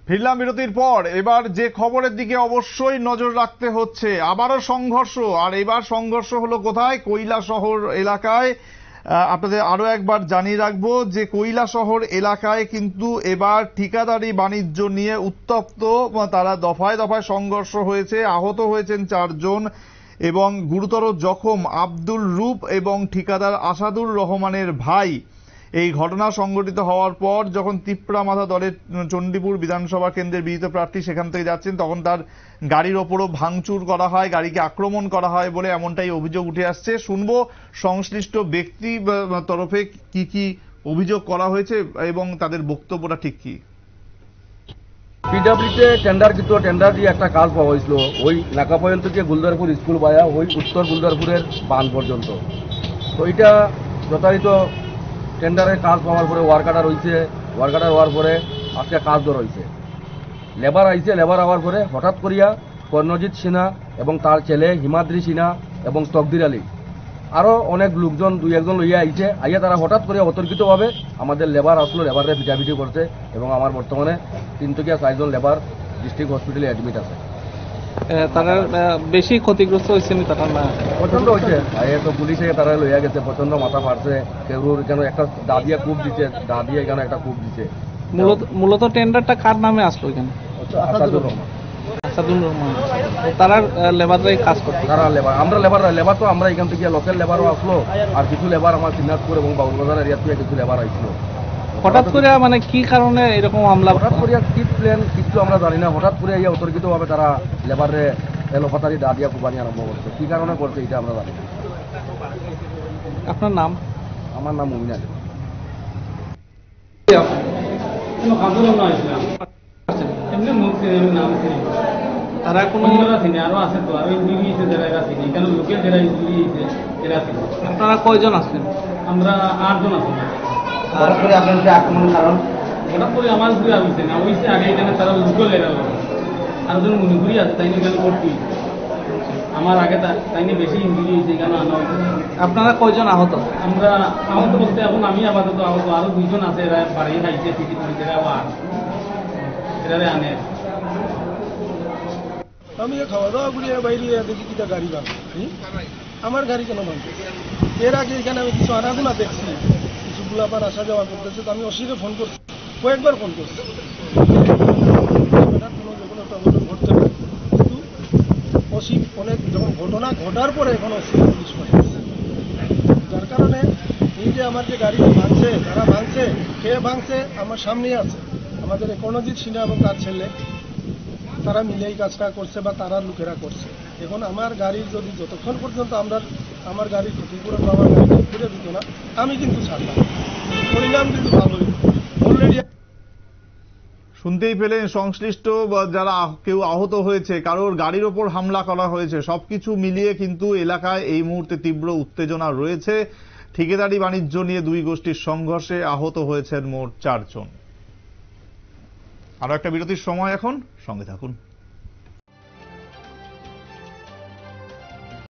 ফিরলাম বিরতির পর। এবার যে খবরের দিকে অবশ্যই নজর রাখতে হচ্ছে, আবারও সংঘর্ষ। আর এবার সংঘর্ষ হলো কোথায়? কৈলাসহর এলাকায়। আপনাদের আরো একবার জানিয়ে রাখবো যে কৈলাসহর এলাকায় কিন্তু এবার ঠিকাদারি বাণিজ্য নিয়ে উত্তপ্ত, তারা দফায় দফায় সংঘর্ষ হয়েছে। আহত হয়েছেন 4 জন এবং গুরুতর জখম আব্দুল রূপ এবং ঠিকাদার আসাদুর রহমানের ভাই। এই ঘটনা সংঘটিত হওয়ার পর যখন তিপ্রামাথা দলের চণ্ডীপুর বিধানসভা কেন্দ্রের বিজেপি প্রার্থী সেখান থেকে যাচ্ছেন, তখন তার গাড়ির ওপরও ভাঙচুর করা হয়, গাড়িকে আক্রমণ করা হয় বলে এমনটাই অভিযোগ উঠে আসছে। শুনবো সংশ্লিষ্ট ব্যক্তি তরফে কি কি অভিযোগ করা হয়েছে এবং তাদের বক্তব্যটা ঠিক কি। পিডব্লিউতে টেন্ডার দিয়ে একটা কাজ পাওয়া হয়েছিল, ওই নাকাপয়েল থেকে গুলদারপুর স্কুল বায়া ওই উত্তর গুলদারপুরের বাঁধ পর্যন্ত। তো এটা যথাযথ টেন্ডারের কাজ পাওয়ার পরে ওয়ার্কার হয়েছে, ওয়ার্কার হওয়ার পরে আজকে কাজ ধর হয়েছে, লেবার আইছে। লেবার হওয়ার পরে হঠাৎ করিয়া কর্ণজিৎ সিনহা এবং তার ছেলে হিমাদ্রি সিনহা এবং তকদির আলী আরও অনেক লোকজন 2-1 লইয়া আইছে। আইয়া তারা হঠাৎ করে অতর্কিতভাবে আমাদের লেবার আসলো, লেবারে পিটাপিটি করছে এবং আমার বর্তমানে 3 থেকে 4 জন লেবার ডিস্ট্রিক্ট হসপিটালে অ্যাডমিট আছে। তারা বেশি ক্ষতিগ্রস্ত হয়েছে তারা না? প্রচন্ড হয়েছে, আইয়া তো পুলিশে তারা লইয়া গেছে, প্রচন্ড মাথা ফাটছে, কেউর কেন একটা দা দিয়ে কূপ দিচ্ছে, দা দিয়ে এখানে একটা কূপ দিচ্ছে। মূলত টেন্ডারটা কার নামে আসলো এখানে? আসাদুর রহমান। আসাদুর রহমান। তারা লেবাররাই কাজ করছে? তারা লেবার, আমরা লেবার তো আমরা এখান থেকে লোকাল লেবারও আসলো, আর কিছু লেবার আমার সিনাজপুর এবং বাবুলবাজার এরিয়া থেকে কিছু লেবার আসলো। হঠাৎ করে মানে কি কারণে এরকম হামলা? হঠাৎ করে কি প্ল্যান কিছু আমরা জানি না, হঠাৎ করে এই অতর্কিতভাবে তারা লেবারে লোপাতারি দা দিয়া কুবানি আরম্ভ করছে। কি কারণে করছে এটা আমরা জানি না। আপনার নাম? আমার নাম মুমিন আলী। তারা কোনো আপনারা কয়জন আছেন? আমরা 8 জন আছি। হঠাৎ করে আপনার যে আক্রমণ কারণ? হঠাৎ করে আমার ঘুরে আসছে না, ওইসে আগে এখানে তারা লুকো লেগা আর ওজন মনিপুরি আছে, তাই এখানে ভর্তি। আমার আগে তাই নিয়ে বেশি ইঞ্জুরি হয়েছে, এখানে আনা হয়েছে। আপনারা কয়জন আহত? আমরা আহত বলতে এখন আমি আপাতত আহত, আরো 2 জন আছে, এরা বাড়ি খাইছে পিটি তুলিতে আবার এরারে আনে। আমি খাওয়া দাওয়া করিয়া বাইরে দেখি কিটা গাড়ি ভাঙে। আমার গাড়ি কেন ভাঙছে? এর আগে এখানে আমি কিছু আনাগোনা দেখছি, কিছু গুলাপার আসা যাওয়া করতেছে। তো আমি অসিরে ফোন করছি, কয়েকবার ফোন করছি, কোনো যে কোনো একটা অঘটন ঘটতে পারে। কিন্তু অসি অনেক যখন ঘটনা ঘটার পরে এখন অসি পুলিশ পাঠাচ্ছে, যার কারণে এই যে আমার যে গাড়ি ভাঙছে, তারা ভাঙছে, কে ভাঙছে আমার সামনেই আছে। আমাদের কর্ণজিৎ সিনহা এবং তার ছেলে, তারা মিলে এই কাজটা করছে বা তারা লোকেরা করছে। এখন আমার গাড়ির যদি যতক্ষণ পর্যন্ত আমার গাড়ির ক্ষতিপূরণ বা আমার গাড়ি ঠিক করে দিত না, আমি কিন্তু ছাড়লাম, পরিণাম কিন্তু ভালোই। অলরেডি শুনতেই পেলেন সংশ্লিষ্ট যারা কেউ আহত হয়েছে, কারোর গাড়ির ওপর হামলা করা হয়েছে, সবকিছু মিলিয়ে কিন্তু এলাকায় এই মুহূর্তে তীব্র উত্তেজনা রয়েছে। ঠিকাদারি বাণিজ্য নিয়ে 2 গোষ্ঠীর সংঘর্ষে আহত হয়েছেন মোট 4 জন। আরো একটা বিরতির সময় এখন, সঙ্গে থাকুন।